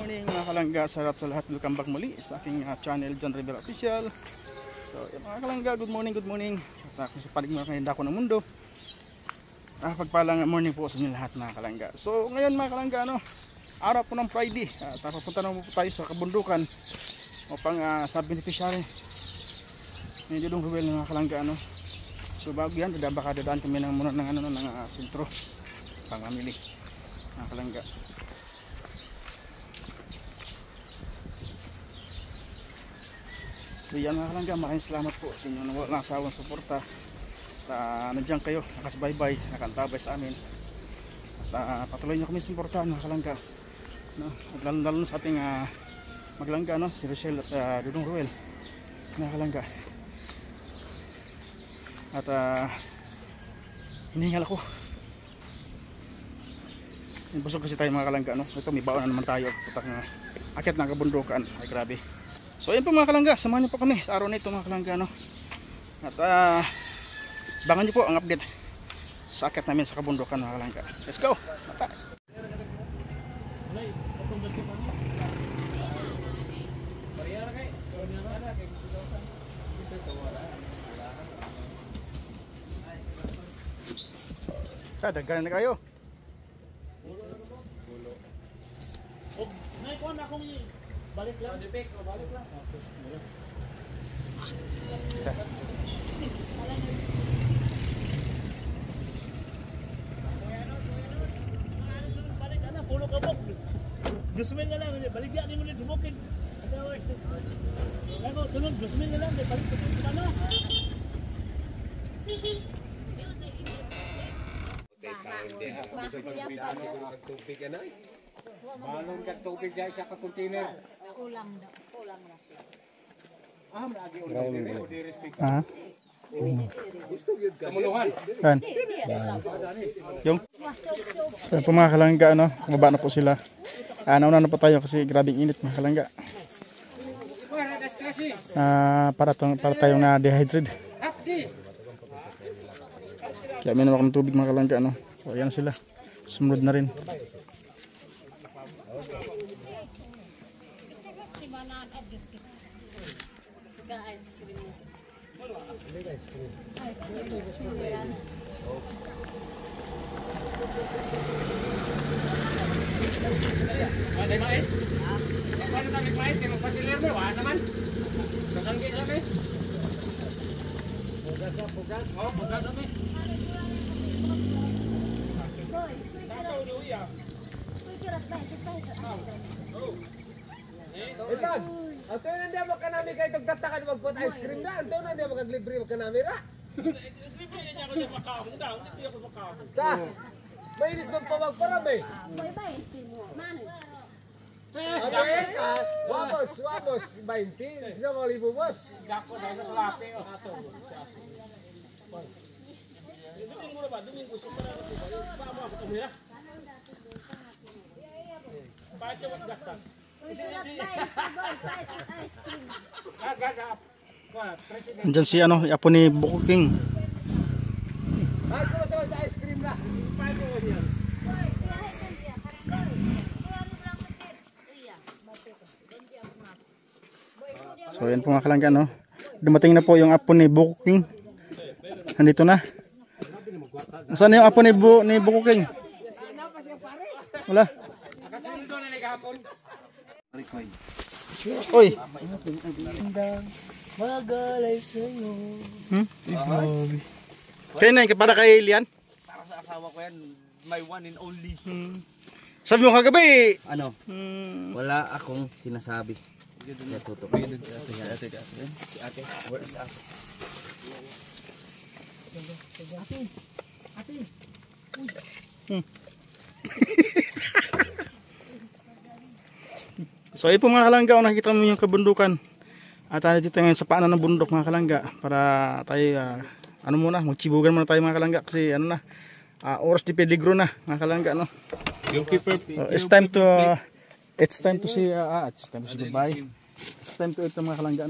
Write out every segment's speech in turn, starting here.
morning mga kalangga, sarap sa lahat. Welcome back muli sa aking channel, John Rivera Official. So mga kalangga, good morning, good morning. At kung sa panig mga kahinda ko ng mundo, pagpalang morning po sa inyo lahat mga kalangga. So ngayon mga kalangga, araw po ng Friday. Papunta na po tayo sa kabundukan upang sa beneficiary ni Dudong Ruel mga kalangga. So bago yan, baka dadaan kami ng muna ng sentro pangamili mga kalangga. So yan mga kalangga, maraming salamat po sa inyong walang asawang suporta. Nandiyan kayo, nakasubaybay, nakantabay sa amin. At patuloy nyo kami suportahan mga kalangga. Lalo sa ating maglangga, si Rochelle at Dudong Ruel mga kalangga. At hinihingal ako. Busog kasi tayo mga kalangga. Ito may baon na naman tayo. Akit ng kabundukan. Ay grabe. So ayun po mga kalangga, samahan niyo po kami sa araw na ito mga kalangga. At bangan niyo po ang update sa akit namin sa kabundukan mga kalangga. Let's go! Mata! Dagdagan na kayo. Naikuan akong balik lang. Balik lang. Balik na, pulo ka po. Gusmin na lang, baligyan din mo ulit humukin. Ako, sunod, gusmin na lang, balik ka na. Balong ka tubig guys sa container. Kulang na siya. Lagi ulang di respect. Gusto gyud ka. Kamuluhan. Kan. Yung so po mga kalangga, bumaba na po sila. Nauna na po tayo kasi grabing init mga kalangga. Para tayong na-dehydrated. Kaya may naman akong tubig mga kalangga. So ayan sila. Sumunod na rin. Ada mais? Apa na may mais kay magpasiler mo, wala naman. Kasanggi sabi. Bugas. Oh, bugas sabi. Boy, kirat ba? Ilan? Ato na ndiya makanami kay tugtatakan magput ice cream na. Ato na ndiya makaglibre makanami ra. Ta. Mainit bang pamagparami? Boy ba? Mano? Wamos, 20. Sino mga libo, boss? Dako dahil sa lapi o ato. Domingo ba? Domingo super ako. Paano ako tumira? Paano wag gastas? Ice cream. Gagap. President. Andyan si apo ni Buko King. Ay, kumasama sa ice cream na. Paano yan? So ayan po mga kalangga, dumating na po yung apo ni Buko King. Nandito na. Nasaan yung apo ni Buko King? Wala. Nakasundo na nagahapon. Oy. Magalay sa'yo. Kayo na para kay Lian? Para sa asawa ko yan, my one and only. Sabi mo kagabi. Ano? Wala akong sinasabi. Natutok. Ate, where is ate? So ayun po mga kalangga, nakikita mo yung kabundukan. At dito ngayon sa paanan ng bundok mga kalangga para tayo magchibugan muna tayo mga kalangga kasi oras di peligro na mga kalangga Yung keeper. It's time to say goodbye. It's time to eat mga kalangga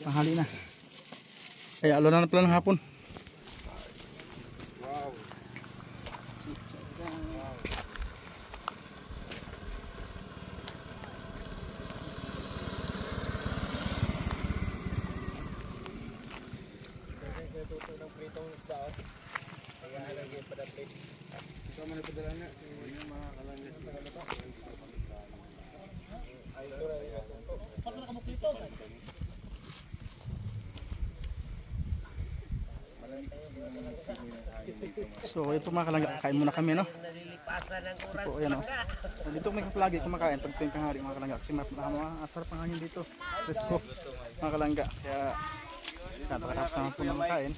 tanghali na. Kaya alo na pala ng hapon. So ito mga kalangga, kain muna kami no. Ito, ayan o. Dito kami lagi kumakain pag tuwing tanghali mga kalangga kasi masarap ang hangin dito. Presko mga kalangga. Kaya pagkatapos naman po naman kain,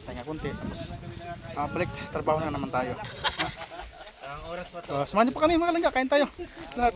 tayo konti tapos balik trabaho na naman tayo. So, samahan niyo po kami mga kalangga, kain tayo. Lahat.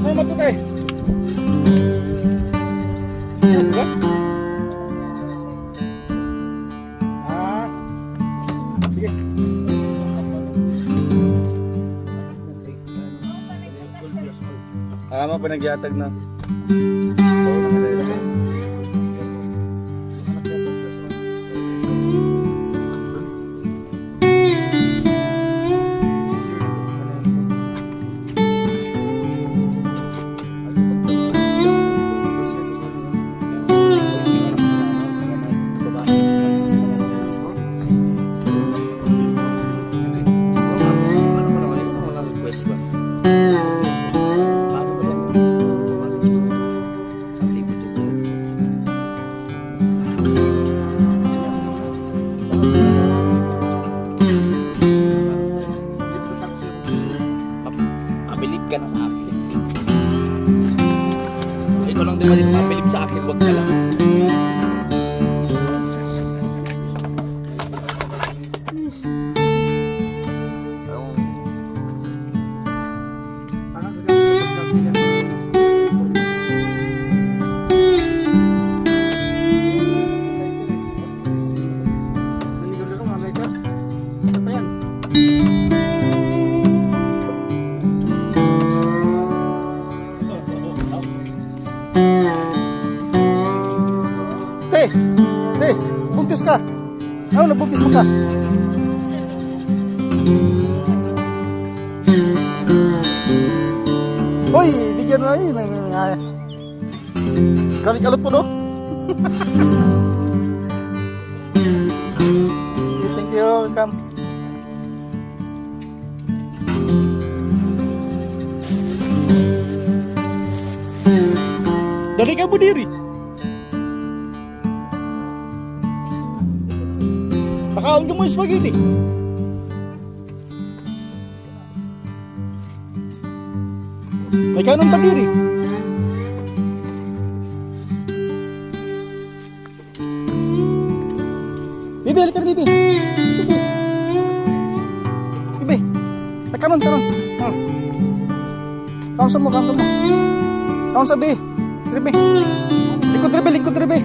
Saan mo ito tayo? Bukas? Ah, sige. Mo pa nagyatag na. Mabilib ka na sa akin. Ikaw lang din mabilib sa akin, wag ka lang. Buntis ka. Ano nabuntis mo ka? Hoy, bigyan mo rin. Grabe kalot po, no? Thank you. Welcome. Dali ka mo diri. Pakaon ka mo yung spaghetti. May kanon pa diri. Bibi, halika na, Bibi. Bibi. May kanon. Kaon sa mo. Kaon sa Bi. Tribe. Lingkod, Tribe. Lingkod, Bi.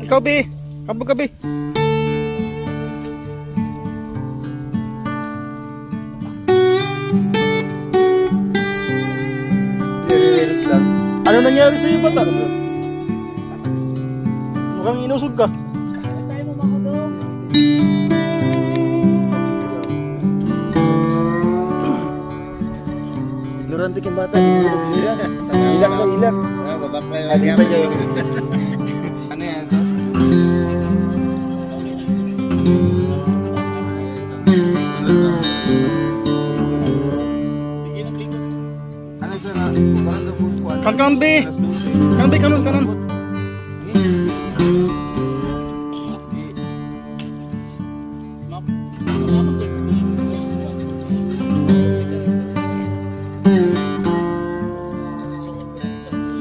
Ikaw, Bi. Kabog ka, Bi. Serious lang. Ano nangyari sa iyo, bata? Mukhang inusog ka. Tayo mo mga doon. Ignorante kang bata, hindi mo serious. Ilak sa ilak. Hindi pa niya. Ano yan? Ano siya na? Parang daw po. Kanon, Bi. Kanon.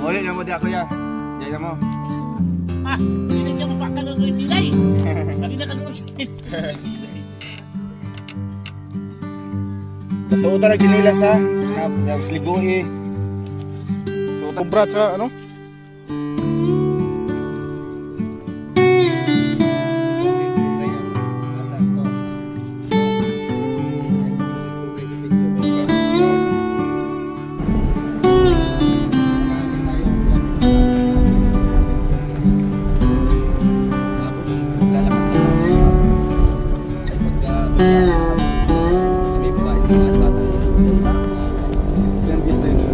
Oye, llamo de ako ya. Ya llamo. Hindi ka mapakala ko yung nilay. Kami na kanong Nasuotan ang chinilas ha. Tapos ligo eh. Kumbrat sa ano? Yan guys na yun.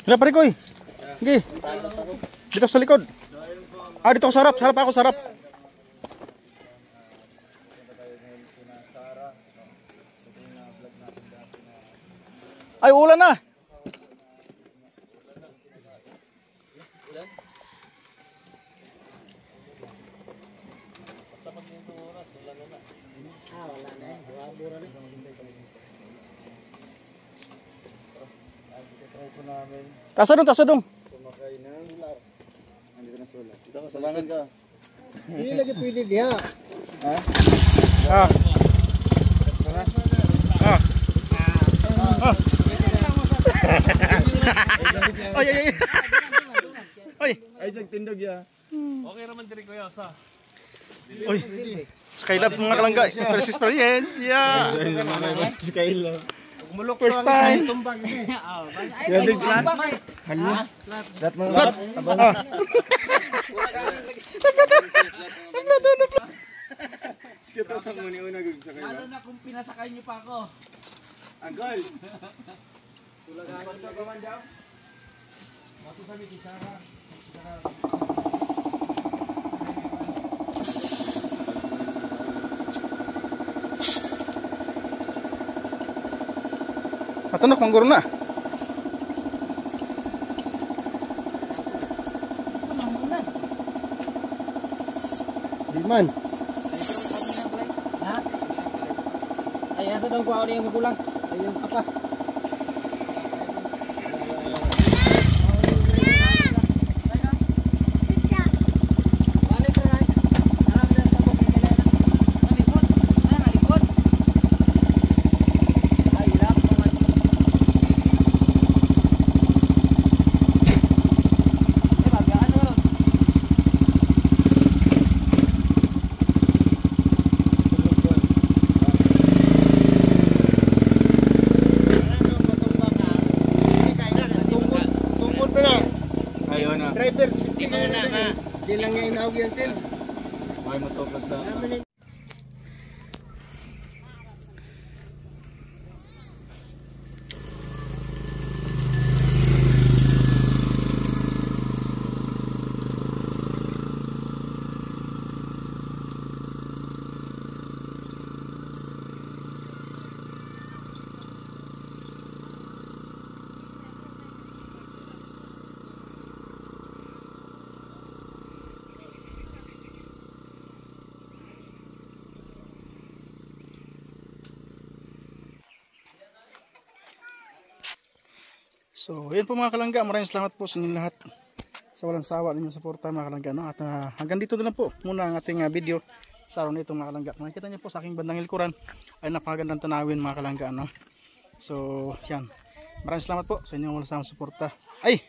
Hila pare koy. Sige. Dito sa likod. Ah, dito ako sa harap. Sa harap ako, sa harap. Ay, ulan na. Tasa dong. Sumakay ng solar. Andito na solar. Dito ka, salangan ka. Hindi lagi pwede diha. Ha? Ah. Ah. Ah. Ay, ay, ay. Ay. Ay, tindog ya. Okay raman diri kuya sa. Uy. Skylab mga kalangga. First experience. Yeah. Skylab. First time. Yan din flat. Flat mo. Flat. Ah. Sige to tang muni una gud sa kaila. na kung pinasakay niyo pa ako. Agol. Tulagan ito pa man daw. Mato sa mi Sara. Matunok mangguro na. Di man. Ha? Ay, asa daw ko ako yung magulang. Ayun apa? Ayun na. Driver, ikaw na ma. Di lang niya inawag yan, Til. May matupad sa So, yun po mga kalangga. Maraming salamat po sa inyong lahat sa walang sawa ninyong suporta mga kalangga. No? At hanggang dito na lang po muna ang ating video sa araw na ito mga kalangga. Makikita niyo po sa aking bandang likuran ay napakagandang tanawin mga kalangga. No? So, yan. Maraming salamat po sa inyong walang sawang suporta. Ay!